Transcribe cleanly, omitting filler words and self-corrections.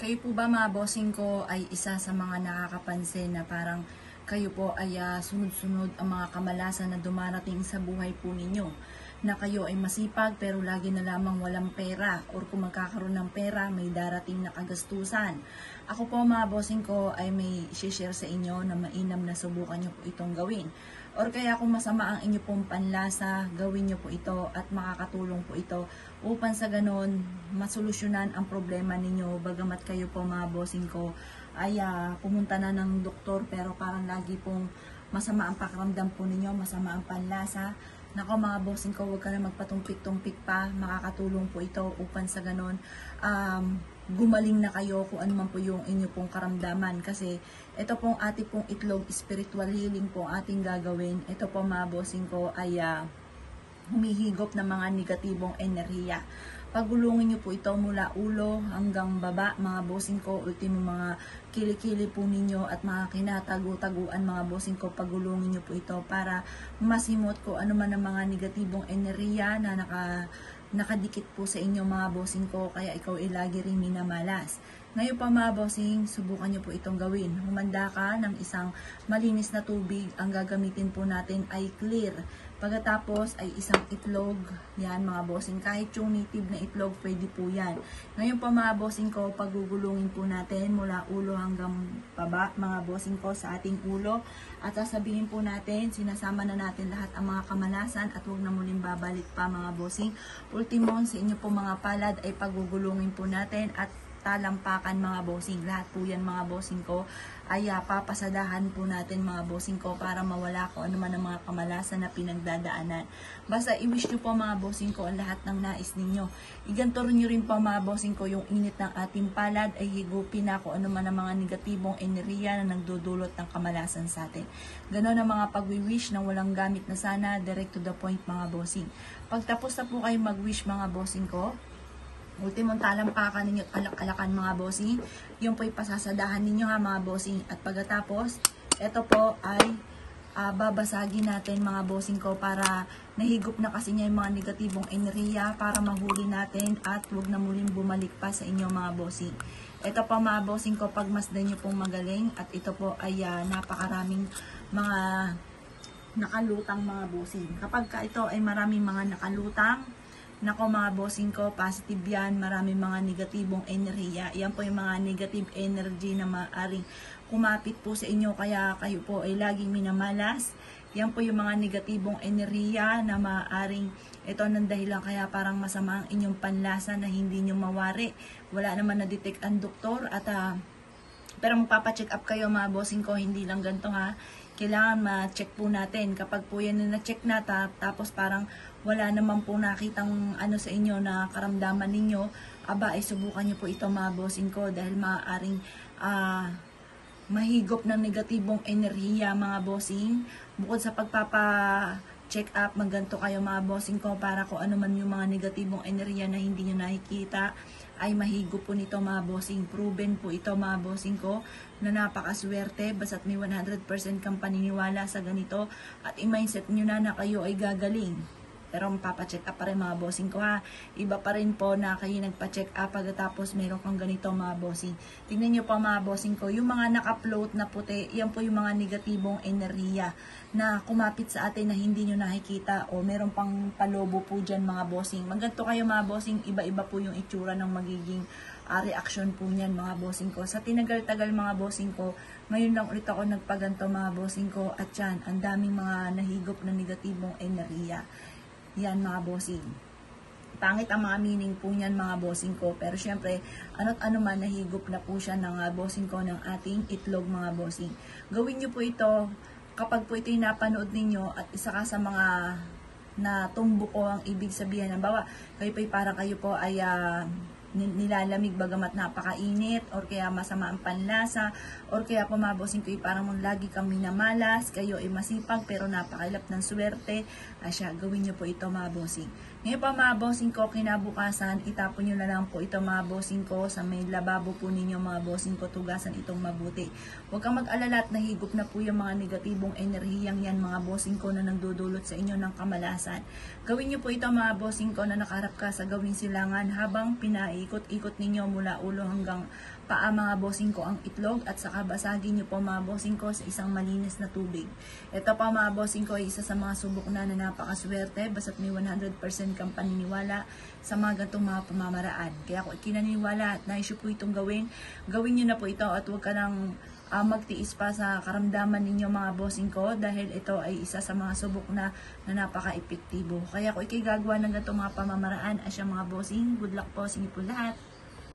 Kayo po ba mga bossing ko ay isa sa mga nakakapansin na parang kayo po ay sunod-sunod ang mga kamalasan na dumarating sa buhay po ninyo? Na kayo ay masipag pero lagi na lamang walang pera, or kung magkakaroon ng pera may darating na kagastusan. Ako po mga bossing ko ay may share sa inyo na mainam na subukan nyo po itong gawin. Or kaya kung masama ang inyo pong panlasa, gawin nyo po ito at makakatulong po ito upang sa ganon masolusyonan ang problema ninyo. Bagamat kayo po mga bossing ko ay pumunta na ng doktor pero parang lagi pong masama ang pakiramdam po ninyo, masama ang panlasa. Nako mga bossing ko, huwag ka na magpatumpik-tumpik pa. Makakatulong po ito upang sa ganon gumaling na kayo kung ano man po yung inyo pong karamdaman. Kasi ito pong ating pong itlog, spiritual healing po ating gagawin. Ito po mga bossing ko ay humihigop ng mga negatibong enerhiya. Pagulungin nyo po ito mula ulo hanggang baba mga bossing ko, ultimo mga kilikili po ninyo at mga kinatago-taguan mga bossing ko, pagulungin nyo po ito para masimot ko ano man ang mga negatibong enerhiya na nakadikit po sa inyo mga bossing ko, kaya ikaw ay lagi rin minamalas. Ngayon pa mga bossing, subukan nyo po itong gawin. Humanda ka ng isang malinis na tubig. Ang gagamitin po natin ay clear. Pagkatapos ay isang itlog. Yan mga bossing. Kahit yung native na itlog, pwede po yan. Ngayon pa mga bossing ko, pagugulungin po natin mula ulo hanggang baba mga bossing ko sa ating ulo. At sasabihin po natin, sinasama na natin lahat ang mga kamalasan at huwag na muling babalik pa mga bossing. Ultimo, sa inyo po mga palad ay pagugulungin po natin at talampakan mga bossing. Lahat po yan mga bossing ko ay papasadahan po natin mga bossing ko para mawala ko ano man ang mga kamalasan na pinagdadaanan. Basta i-wish nyo po mga bossing ko ang lahat ng nais ninyo. Iganto nyo rin po mga bossing ko yung init ng ating palad ay higupin na kung ano man ang mga negatibong enerhiya na nagdudulot ng kamalasan sa atin. Ganon ang mga pag-wish na walang gamit na sana, direct to the point mga bossing. Pagtapos na po kayo mag-wish mga bossing ko, ultimong talampakan ninyo at alak-alakan mga bossing. Yung po ipasasadahan ninyo ha mga bossing. At pagkatapos, ito po ay babasagin natin mga bossing ko para nahigop na kasi niya yung mga negatibong enerhiya para mahuli natin at huwag na muling bumalik pa sa inyo mga bossing. Ito po mga bossing ko, pagmasdan nyo pong magaling at ito po ay napakaraming mga nakalutang mga bossing. Kapag ito ay maraming mga nakalutang, nako mga bossing ko, positive yan, maraming mga negatibong enerhiya. Yan po yung mga negative energy na maaaring kumapit po sa inyo kaya kayo po ay laging minamalas. Yan po yung mga negatibong enerhiya na maaaring ito ng dahilan kaya parang masama ang inyong panlasa na hindi nyo mawari. Wala naman na-detect ang doktor at pero magpapacheck up kayo mga bossing ko, hindi lang ganito ha. Kailangan ma-check po natin. Kapag po yan na na-check na tapos parang wala naman po nakitang ano sa inyo na karamdaman ninyo, aba ay subukan nyo po ito mga bossing ko dahil maaaring mahigop ng negatibong enerhiya mga bossing. Bukod sa pagpapa-check up, magganto kayo mga bossing ko para kung ano man yung mga negatibong enerhiya na hindi nyo nakikita ay mahigop po nito mga bossing. Proven po ito mga bossing ko na napakaswerte basta't may 100% kang paniniwala sa ganito at i-mindset nyo na kayo ay gagaling. Pero mapapacheck up pa rin mga bossing ko ha. Iba pa rin po na kayo nagpa-check up pagkatapos meron kang ganito mga bossing. Tingnan nyo po mga bossing ko, yung mga naka-float na puti, yan po yung mga negatibong enerhiya na kumapit sa atin na hindi nyo nakikita o meron pang palobo po dyan mga bossing. Magganto kayo mga bossing, iba-iba po yung itsura ng magiging reaction po niyan mga bossing ko. Sa tinagal-tagal mga bossing ko, ngayon lang ulit ako nagpaganto mga bossing ko at yan, ang daming mga nahigop na negatibong enerhiya. Yan mga bossing. Pangit ang mga meaning po niyan mga bossing ko. Pero syempre, ano't ano man nahigop na po siya ng bossing ko ng ating itlog mga bossing. Gawin nyo po ito kapag po ito yung napanood ninyo at isa ka sa mga natumbo ko ang ibig sabihin. Halimbawa, kayo po parang kayo po ay nilalamig bagamat napakainit or kaya masama ang panlasa or kaya po mga bossing ko parang lagi kang minamalas, kayo ay masipag pero napakailap ng swerte. Asya, gawin nyo po ito mga bossing. Ngayon pa mga bossing ko, kinabukasan, itapon nyo na lang po ito mga bossing ko sa may lababo po ninyo mga bossing ko, tugasan itong mabuti. Huwag kang mag-alala at nahigop na po yung mga negatibong enerhiyang yan mga bossing ko na nagdudulot sa inyo ng kamalasan. Gawin nyo po ito mga bossing ko na nakaharap ka sa gawing silangan habang pinaikot-ikot ninyo mula ulo hanggang paa mga bossing ko ang itlog at saka basagin nyo po mga bossing ko sa isang malinis na tubig. Ito pa mga bossing ko ay isa sa mga subok na napakaswerte basta't may 100% kang paniniwala sa mga gantong mga pamamaraan. Kaya kung kinaniniwala at naisyo po itong gawin nyo na po ito at huwag ka nang magtiis pa sa karamdaman ninyo mga bossing ko dahil ito ay isa sa mga subok na napaka-epektibo. Kaya kung ikigagawa ng gantong mga pamamaraan asya mga bossing, good luck po sa inyo po lahat.